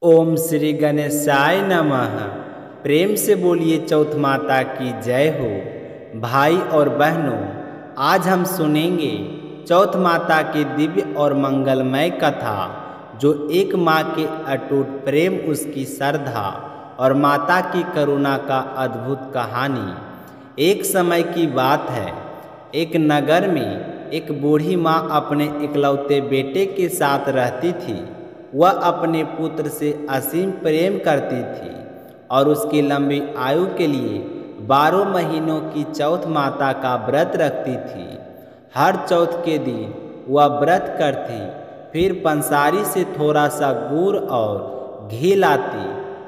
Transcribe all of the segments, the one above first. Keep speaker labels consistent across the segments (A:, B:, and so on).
A: ओम श्री गणेशाय नमः। प्रेम से बोलिए चौथ माता की जय हो। भाई और बहनों, आज हम सुनेंगे चौथ माता की दिव्य और मंगलमय कथा, जो एक माँ के अटूट प्रेम, उसकी श्रद्धा और माता की करुणा का अद्भुत कहानी। एक समय की बात है, एक नगर में एक बूढ़ी माँ अपने इकलौते बेटे के साथ रहती थी। वह अपने पुत्र से असीम प्रेम करती थी और उसकी लंबी आयु के लिए 12 महीनों की चौथ माता का व्रत रखती थी। हर चौथ के दिन वह व्रत करती, फिर पंसारी से थोड़ा सा गुड़ और घी लाती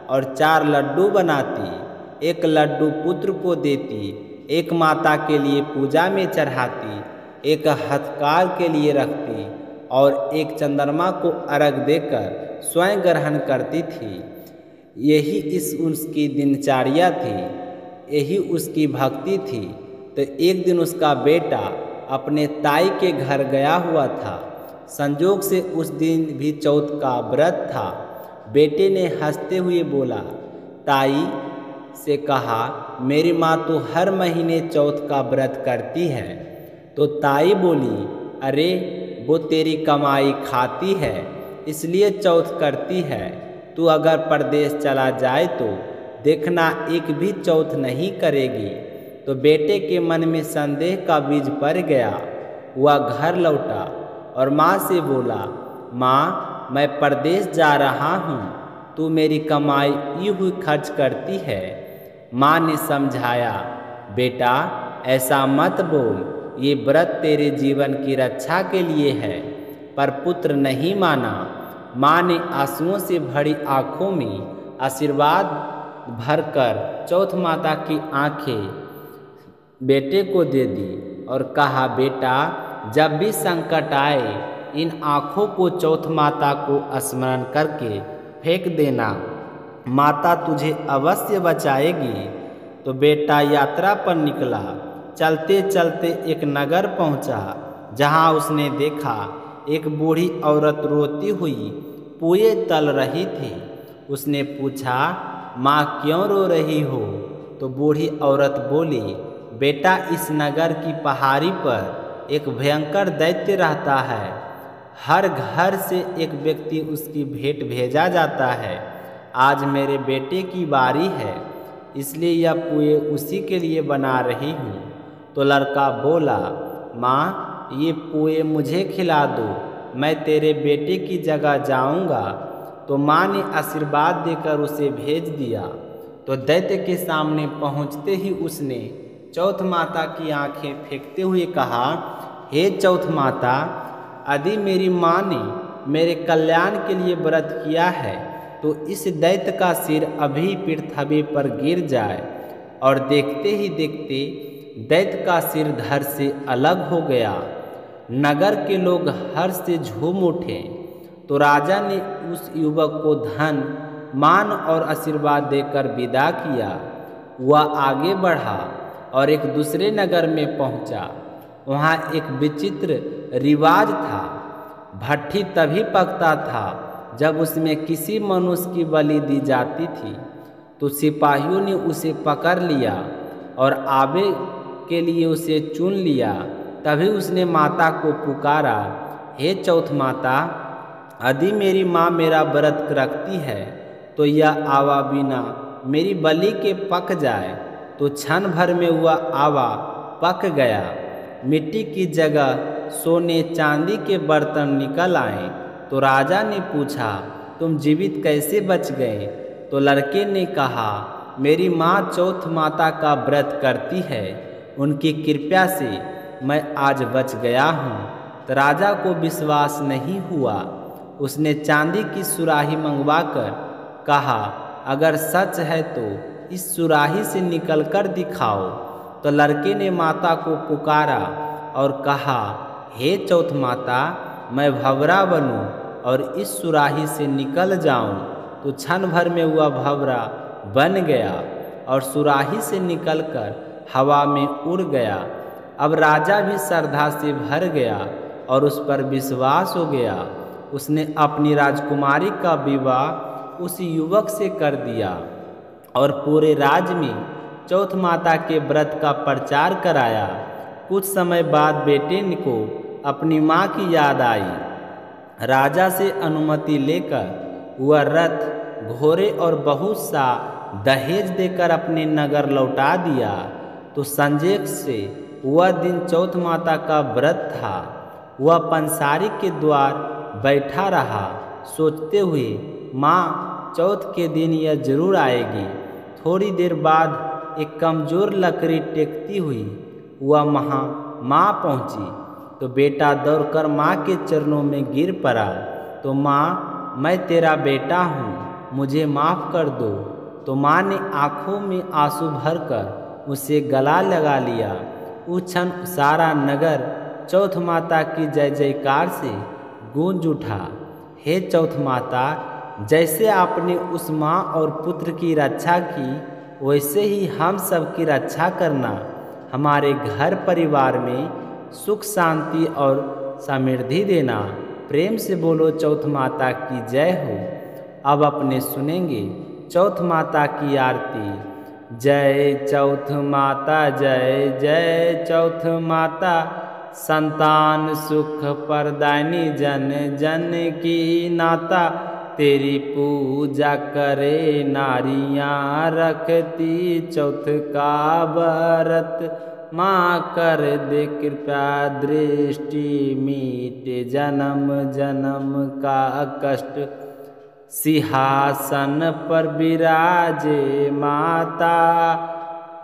A: और 4 लड्डू बनाती। एक लड्डू पुत्र को देती, एक माता के लिए पूजा में चढ़ाती, एक हथकार के लिए रखती और एक चंद्रमा को अर्घ देकर स्वयं ग्रहण करती थी। यही उसकी दिनचर्या थी, यही उसकी भक्ति थी। तो एक दिन उसका बेटा अपने ताई के घर गया हुआ था। संजोग से उस दिन भी चौथ का व्रत था। बेटे ने हंसते हुए बोला, ताई से कहा, मेरी माँ तो हर महीने चौथ का व्रत करती है। तो ताई बोली, अरे वो तेरी कमाई खाती है, इसलिए चौथ करती है। तू अगर परदेश चला जाए तो देखना, एक भी चौथ नहीं करेगी। तो बेटे के मन में संदेह का बीज पड़ गया। वह घर लौटा और माँ से बोला, माँ, मैं परदेश जा रहा हूँ, तू मेरी कमाई यूँ ही खर्च करती है। माँ ने समझाया, बेटा ऐसा मत बोल, ये व्रत तेरे जीवन की रक्षा के लिए है। पर पुत्र नहीं माना। माँ ने आंसुओं से भरी आंखों में आशीर्वाद भरकर चौथ माता की आंखें बेटे को दे दी और कहा, बेटा जब भी संकट आए, इन आँखों को चौथ माता को स्मरण करके फेंक देना, माता तुझे अवश्य बचाएगी। तो बेटा यात्रा पर निकला। चलते चलते एक नगर पहुंचा, जहां उसने देखा एक बूढ़ी औरत रोती हुई पुए तल रही थी। उसने पूछा, माँ क्यों रो रही हो? तो बूढ़ी औरत बोली, बेटा इस नगर की पहाड़ी पर एक भयंकर दैत्य रहता है। हर घर से एक व्यक्ति उसकी भेंट भेजा जाता है। आज मेरे बेटे की बारी है, इसलिए यह पुए उसी के लिए बना रही हूँ। तो लड़का बोला, माँ ये पुए मुझे खिला दो, मैं तेरे बेटे की जगह जाऊँगा। तो माँ ने आशीर्वाद देकर उसे भेज दिया। तो दैत्य के सामने पहुँचते ही उसने चौथ माता की आंखें फेंकते हुए कहा, हे चौथ माता, यदि मेरी माँ ने मेरे कल्याण के लिए व्रत किया है तो इस दैत्य का सिर अभी पृथ्वी पर गिर जाए। और देखते ही देखते दैत्य का सिर धड़ से अलग हो गया। नगर के लोग हर्ष से झूम उठे। तो राजा ने उस युवक को धन, मान और आशीर्वाद देकर विदा किया। वह आगे बढ़ा और एक दूसरे नगर में पहुंचा। वहां एक विचित्र रिवाज था। भट्ठी तभी पकता था जब उसमें किसी मनुष्य की बलि दी जाती थी। तो सिपाहियों ने उसे पकड़ लिया और आबे के लिए उसे चुन लिया। तभी उसने माता को पुकारा, हे चौथ माता, यदि मेरी माँ मेरा व्रत रखती है तो यह आवा बिना मेरी बलि के पक जाए। तो क्षण भर में वह आवा पक गया। मिट्टी की जगह सोने चांदी के बर्तन निकल आए। तो राजा ने पूछा, तुम जीवित कैसे बच गए? तो लड़के ने कहा, मेरी माँ चौथ माता का व्रत करती है, उनकी कृपा से मैं आज बच गया हूँ। तो राजा को विश्वास नहीं हुआ। उसने चांदी की सुराही मंगवाकर कहा, अगर सच है तो इस सुराही से निकलकर दिखाओ। तो लड़के ने माता को पुकारा और कहा, हे चौथ माता, मैं भंवरा बनूं और इस सुराही से निकल जाऊं। तो क्षण भर में वह भंवरा बन गया और सुराही से निकलकर हवा में उड़ गया। अब राजा भी श्रद्धा से भर गया और उस पर विश्वास हो गया। उसने अपनी राजकुमारी का विवाह उस युवक से कर दिया और पूरे राज्य में चौथ माता के व्रत का प्रचार कराया। कुछ समय बाद बेटे को अपनी माँ की याद आई। राजा से अनुमति लेकर वह रथ, घोड़े और बहुत सा दहेज देकर अपने नगर लौटा दिया। तो संजय से वह दिन चौथ माता का व्रत था। वह पंसारी के द्वार बैठा रहा, सोचते हुए माँ चौथ के दिन यह जरूर आएगी। थोड़ी देर बाद एक कमजोर लकड़ी टेकती हुई वह माँ पहुँची तो बेटा दौड़कर माँ के चरणों में गिर पड़ा। तो माँ, मैं तेरा बेटा हूँ, मुझे माफ़ कर दो। तो माँ ने आँखों में आंसू भरकर उसे गला लगा लिया। उस क्षण सारा नगर चौथ माता की जय जयकार से गूंज उठा। हे चौथ माता, जैसे आपने उस माँ और पुत्र की रक्षा की, वैसे ही हम सब की रक्षा करना। हमारे घर परिवार में सुख शांति और समृद्धि देना। प्रेम से बोलो चौथ माता की जय हो। अब अपने सुनेंगे चौथ माता की आरती। जय चौथ माता, जय जय चौथ माता, संतान सुख प्रदायिनी, जन जन की नाता। तेरी पूजा करे नारियाँ, रखती चौथ का व्रत। माँ कर दे कृपा दृष्टि, मीटे जन्म जन्म का कष्ट। सिंहासन पर विराजे माता,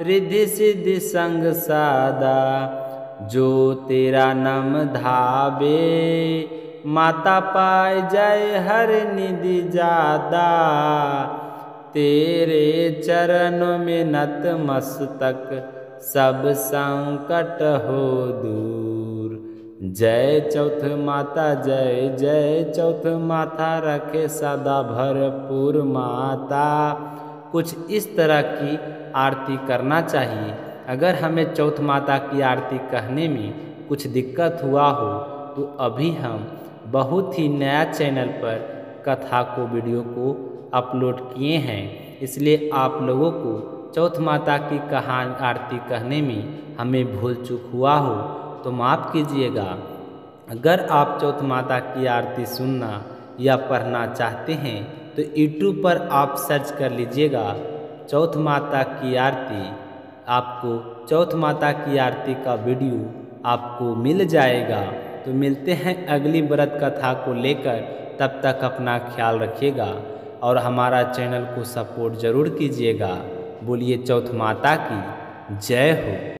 A: रिद्धि सिद्धि संग सादा। जो तेरा नाम धावे, माता पाए जाए हर निधि ज्यादा। तेरे चरणों में नत मस्तक, सब संकट हो दूर। जय चौथ माता, जय जय चौथ माता, रखे सदा भरपूर माता। कुछ इस तरह की आरती करना चाहिए। अगर हमें चौथ माता की आरती कहने में कुछ दिक्कत हुआ हो तो अभी हम बहुत ही नया चैनल पर कथा को, वीडियो को अपलोड किए हैं। इसलिए आप लोगों को चौथ माता की कहानी आरती कहने में हमें भूल चूक हुआ हो तो माफ़ कीजिएगा। अगर आप चौथ माता की आरती सुनना या पढ़ना चाहते हैं तो यूट्यूब पर आप सर्च कर लीजिएगा चौथ माता की आरती। आपको चौथ माता की आरती का वीडियो आपको मिल जाएगा। तो मिलते हैं अगली व्रत कथा को लेकर। तब तक अपना ख्याल रखिएगा और हमारा चैनल को सपोर्ट ज़रूर कीजिएगा। बोलिए चौथ माता की जय हो।